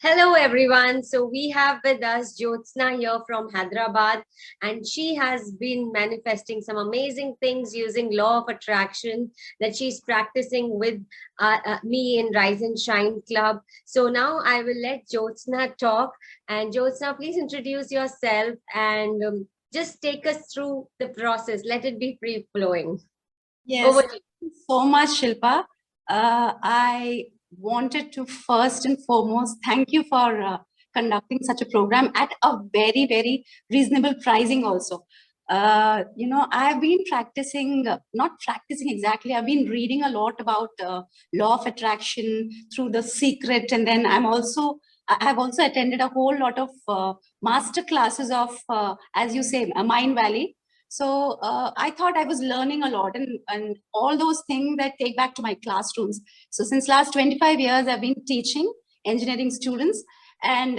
Hello everyone. So we have with us Jyotsna here from Hyderabad, and she has been manifesting some amazing things using law of attraction that she's practicing with me in Rise and Shine Club. So now I will let Jyotsna talk, and Jyotsna, please introduce yourself and just take us through the process. Let it be free flowing. Yes, thank you so much, Shilpa. I wanted to first and foremost thank you for conducting such a program at a very, very reasonable pricing also. I've been practicing, not practicing exactly, I've been reading a lot about law of attraction through The Secret. And then I've also attended a whole lot of master classes of, as you say, Mind Valley. So I thought I was learning a lot and all those things that take back to my classrooms. So since last 25 years, I've been teaching engineering students, and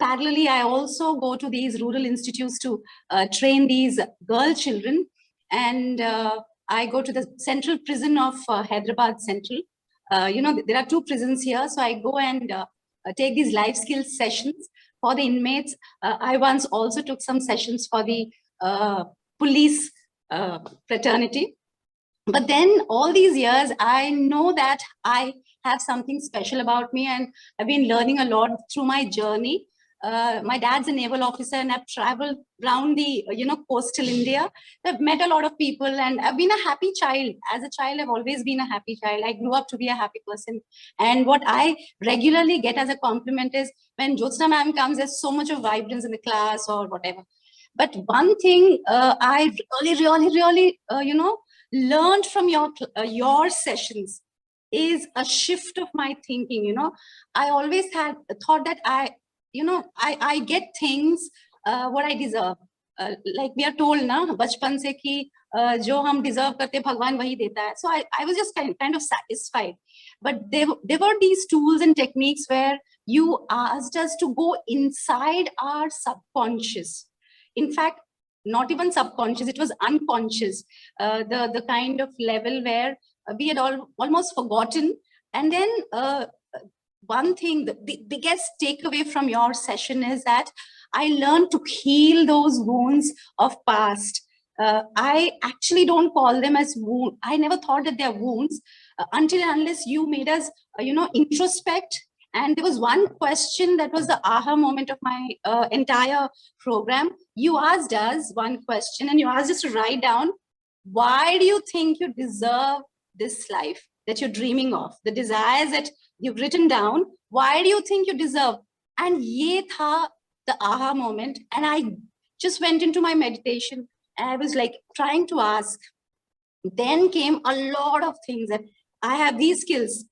parallelly, I also go to these rural institutes to train these girl children. And I go to the central prison of Hyderabad Central. There are two prisons here. So I go and take these life skills sessions for the inmates. I once also took some sessions for the police fraternity. But then all these years, I know that I have something special about me, and I've been learning a lot through my journey. My dad's a naval officer, and I've traveled around the coastal India. I've met a lot of people, and I've been a happy child. As a child, I've always been a happy child. I grew up to be a happy person. And what I regularly get as a compliment is when Jyotsna ma'am comes, there's so much of vibrance in the class or whatever. But one thing I really, learned from your sessions is a shift of my thinking. I always had thought that I get things what I deserve. Like we are told na bachpan se ki jo hum deserve karte bhagwan wahi deta hai. So I was just kind of satisfied. But there were these tools and techniques where you asked us to go inside our subconscious. In fact, not even subconscious, it was unconscious, the kind of level where we had almost forgotten. And then one thing, the biggest takeaway from your session is that I learned to heal those wounds of past. I actually don't call them as wounds. I never thought that they're wounds until and unless you made us, introspect. And there was one question that was the aha moment of my entire program. You asked us one question, and you asked us to write down, why do you think you deserve this life that you're dreaming of? The desires that you've written down, why do you think you deserve? And ye tha the aha moment. And I just went into my meditation, and I was like trying to ask. Then came a lot of things that I have these skills.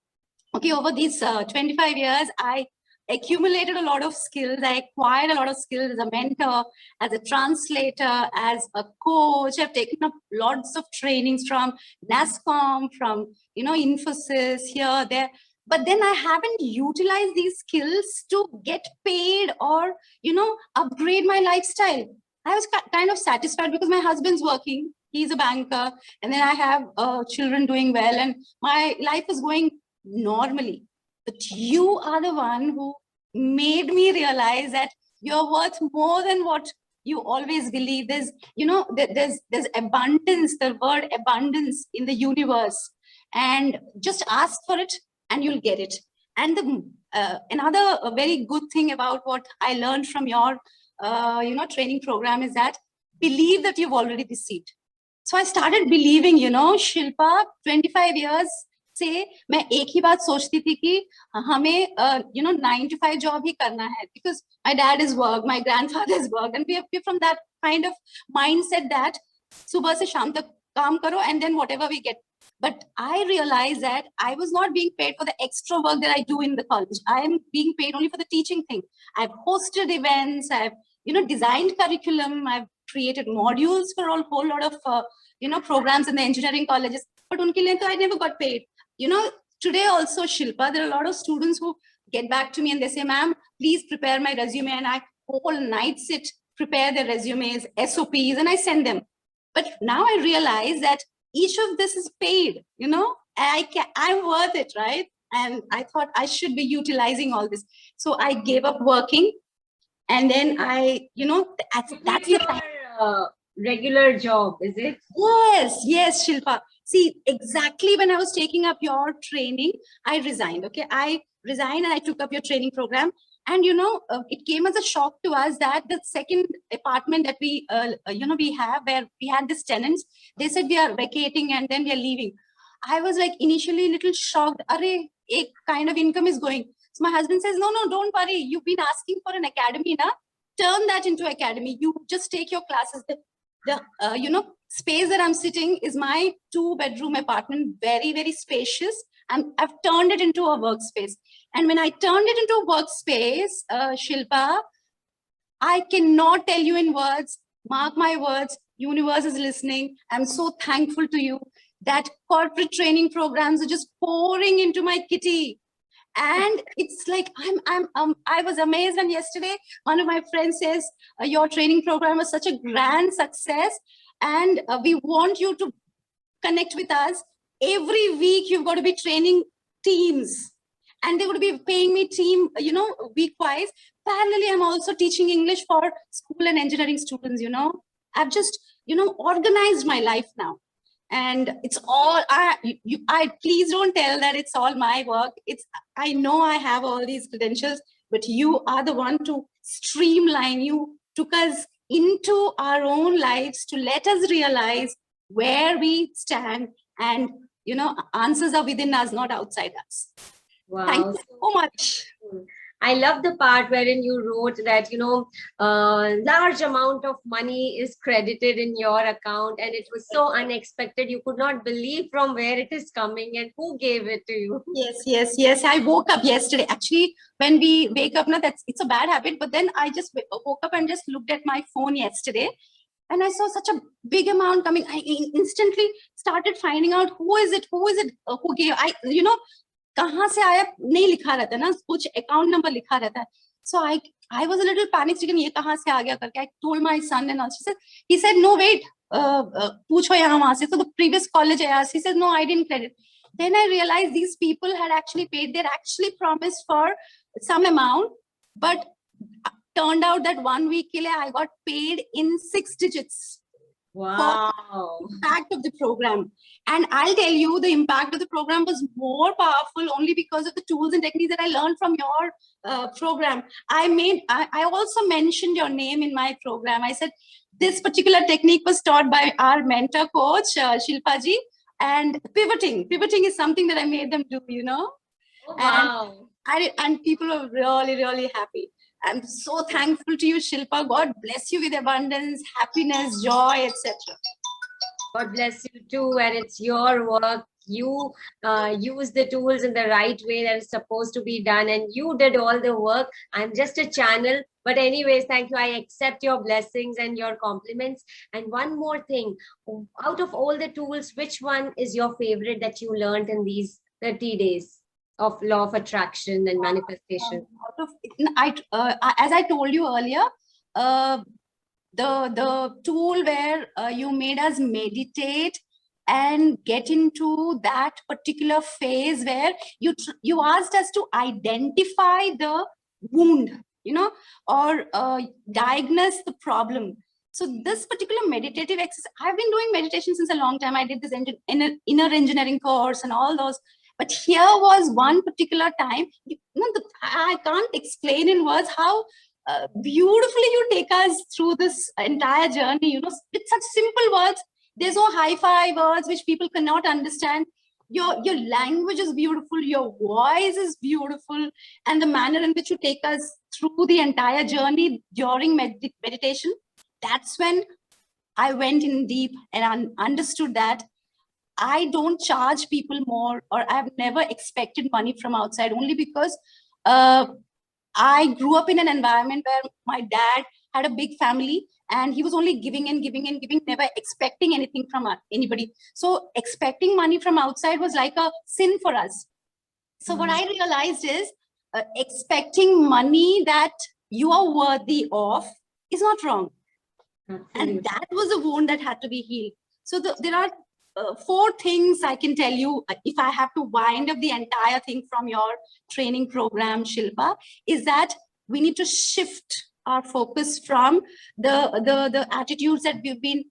Okay, over these 25 years, I accumulated a lot of skills. I acquired a lot of skills as a mentor, as a translator, as a coach. I've taken up lots of trainings from NASCOM, from, Infosys, here, there. But then I haven't utilized these skills to get paid or, upgrade my lifestyle. I was kind of satisfied because my husband's working. He's a banker. And then I have children doing well. And my life is going normally. But you are the one who made me realize that you're worth more than what you always believe. There's abundance, the word abundance in the universe, and just ask for it and you'll get it. And another very good thing about what I learned from your training program is that believe that you've already received. So I started believing, Shilpa, 25 years से मैं एक ही बात सोचती थी कि हमें 9 to 5 job ही करना है, because my dad is work, my grandfather is work, and we're from that kind of mindset that सुबह से शाम तक काम करो and then whatever we get. But I realized that I was not being paid for the extra work that I do in the college. I am being paid only for the teaching thing. I've hosted events, I've designed curriculum, I've created modules for a whole lot of programs in the engineering colleges, but unke liye to I never got paid. Today also, Shilpa, there are a lot of students who get back to me and they say, ma'am, please prepare my resume. And I whole night sit, prepare their resumes, SOPs, and I send them. But now I realize that each of this is paid, I'm worth it, right? And I thought I should be utilizing all this. So I gave up working. And then I, that's the time. Regular job, is it? Yes, Shilpa. See, exactly when I was taking up your training, I resigned. Okay, I resigned and I took up your training program. And it came as a shock to us that the second apartment that we, we have, where we had these tenants, they said we are vacating and then we are leaving. I was like initially a little shocked. Arey, a kind of income is going. So my husband says, no, don't worry. You've been asking for an academy, na? Turn that into academy. You just take your classes. The space that I'm sitting is my 2-bedroom apartment, very, very spacious. And I've turned it into a workspace. And when I turned it into a workspace, Shilpa, I cannot tell you in words, mark my words, universe is listening. I'm so thankful to you that corporate training programs are just pouring into my kitty. And it's like I was amazed. And yesterday one of my friends says your training program was such a grand success, and we want you to connect with us. Every week you've got to be training teams, and they're going to be paying me team week wise. Parallelly, I'm also teaching English for school and engineering students. I've just organized my life now. And it's all I please don't tell that it's all my work. I know I have all these credentials, but you are the one to streamline. You took us into our own lives to let us realize where we stand, and answers are within us, not outside us. Wow. Thank you so much. I love the part wherein you wrote that, large amount of money is credited in your account, and it was so unexpected. You could not believe from where it is coming and who gave it to you. Yes. I woke up yesterday. Actually, when we wake up, it's a bad habit. But then I just woke up and just looked at my phone yesterday, and I saw such a big amount coming. I instantly started finding out who is it, who gave. कहाँ से आया नहीं लिखा रहता ना, कुछ account number लिखा रहता है. So I was a little panic stricken. ये कहाँ से आ गया करके. I told my son, and he said no, wait, पूछो यहाँ वहाँ से. So the previous college I asked, he said no, I didn't credit. Then I realized these people had actually paid. They'd actually promised for some amount, but turned out that 1 week के लिए I got paid in 6 digits. Wow. Impact of the program. And I'll tell you, the impact of the program was more powerful only because of the tools and techniques that I learned from your program. I also mentioned your name in my program. I said, this particular technique was taught by our mentor coach, Shilpa ji. And pivoting is something that I made them do, Oh, wow. And people were really, really happy. I'm so thankful to you, Shilpa. God bless you with abundance, happiness, joy, etc. God bless you too. And it's your work. You use the tools in the right way that is supposed to be done. And you did all the work. I'm just a channel. But anyways, thank you. I accept your blessings and your compliments. And one more thing, out of all the tools, which one is your favorite that you learned in these 30 days? Of law of attraction and manifestation? As I told you earlier, the tool where you made us meditate and get into that particular phase where you asked us to identify the wound, or diagnose the problem. So this particular meditative exercise, I've been doing meditation since a long time. I did this inner engineering course and all those. But here was one particular time, I can't explain in words how beautifully you take us through this entire journey, with such simple words. There's no hi-fi words which people cannot understand. Your language is beautiful, your voice is beautiful, and the manner in which you take us through the entire journey during meditation, that's when I went in deep and understood that I don't charge people more, or I've never expected money from outside, only because I grew up in an environment where my dad had a big family and he was only giving and giving and giving, never expecting anything from anybody. So expecting money from outside was like a sin for us. So what I realized is expecting money that you are worthy of is not wrong. And that was a wound that had to be healed. So there are 4 things I can tell you, if I have to wind up the entire thing from your training program, Shilpa, is that we need to shift our focus from the attitudes that we've been,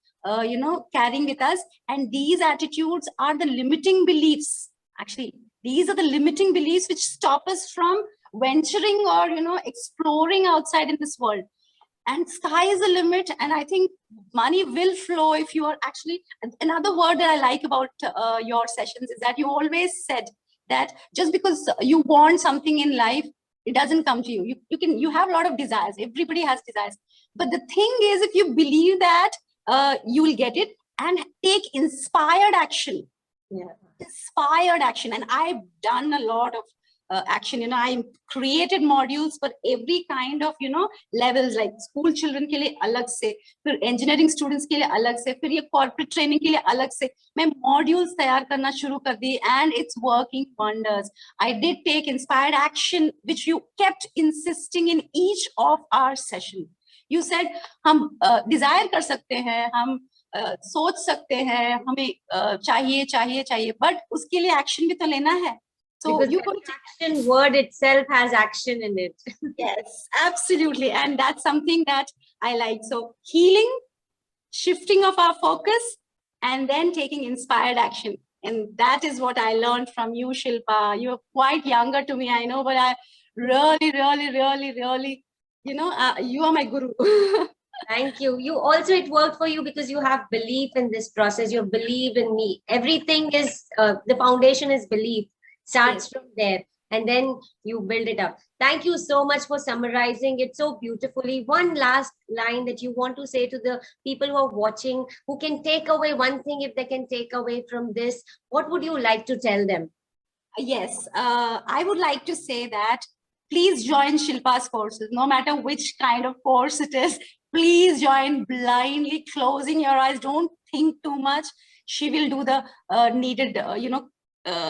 carrying with us. And these attitudes are the limiting beliefs. Actually, these are the limiting beliefs which stop us from venturing or, exploring outside in this world. And sky is the limit, and I think money will flow if you are actually. Another word that I like about your sessions is that you always said that just because you want something in life, it doesn't come to you. You have a lot of desires. Everybody has desires, but the thing is, if you believe that, you will get it. And take inspired action. Yeah. Inspired action. And I've done a lot of action. I created modules for every kind of, levels, like school children के लिए अलग से, फिर engineering students के लिए अलग से, फिर ये corporate training के लिए अलग से, मैं modules तैयार करना शुरू कर दी, and it's working wonders. I did take inspired action, which you kept insisting in each of our session. You said हम desire कर सकते हैं, हम सोच सकते हैं, हमें चाहिए चाहिए चाहिए, but उसके लिए action भी तो लेना है. So because you the action word itself has action in it. Yes, absolutely. And that's something that I like. So healing, shifting of our focus, and then taking inspired action. And that is what I learned from you, Shilpa. You're quite younger to me, I know, but I really, really, really, really, you are my guru. Thank you. You also, it worked for you because you have belief in this process. You have believed in me. Everything is, the foundation is belief. Starts Yes. from there, and then you build it up. Thank you so much for summarizing it so beautifully. One last line that you want to say to the people who are watching, who can take away one thing, if they can take away from this, what would you like to tell them? Yes, I would like to say that please join Shilpa's courses, no matter which kind of course it is. Please join blindly, closing your eyes. Don't think too much. She will do the needed,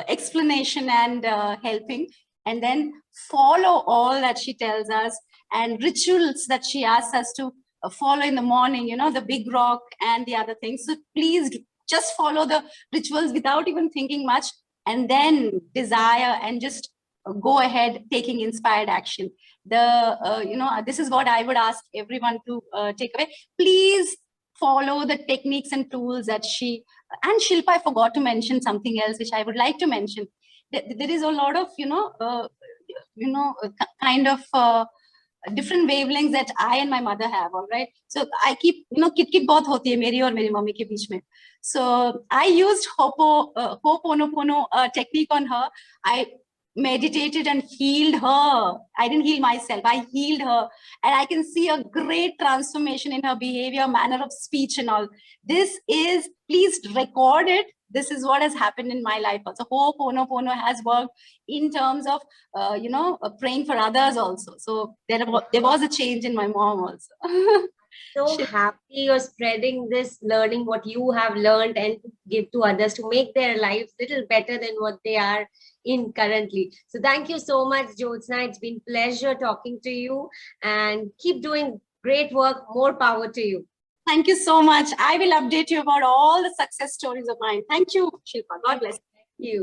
explanation and helping. And then follow all that she tells us, and rituals that she asks us to follow in the morning, the big rock and the other things. So please just follow the rituals without even thinking much, and then desire and just go ahead taking inspired action. This is what I would ask everyone to take away. Please follow the techniques and tools that she and Shilpa. I forgot to mention something else which I would like to mention. There is a lot of kind of different wavelengths that I and my mother have. All right, so I keep, kit बहुत होती है मेरी और मेरी mummy के बीच में. So I used Ho'oponopono technique on her. I meditated and healed her. I didn't heal myself. I healed her, and I can see a great transformation in her behavior, manner of speech, and all. This is, please record it. This is what has happened in my life. Also, Ho'oponopono has worked in terms of, praying for others also. So there was a change in my mom also. So happy you're spreading this, learning what you have learned, and give to others to make their lives little better than what they are in currently. So thank you so much, Jyotsna. It's been pleasure talking to you, and keep doing great work. More power to you. Thank you so much. I will update you about all the success stories of mine. Thank you, Shilpa. God bless. Thank you.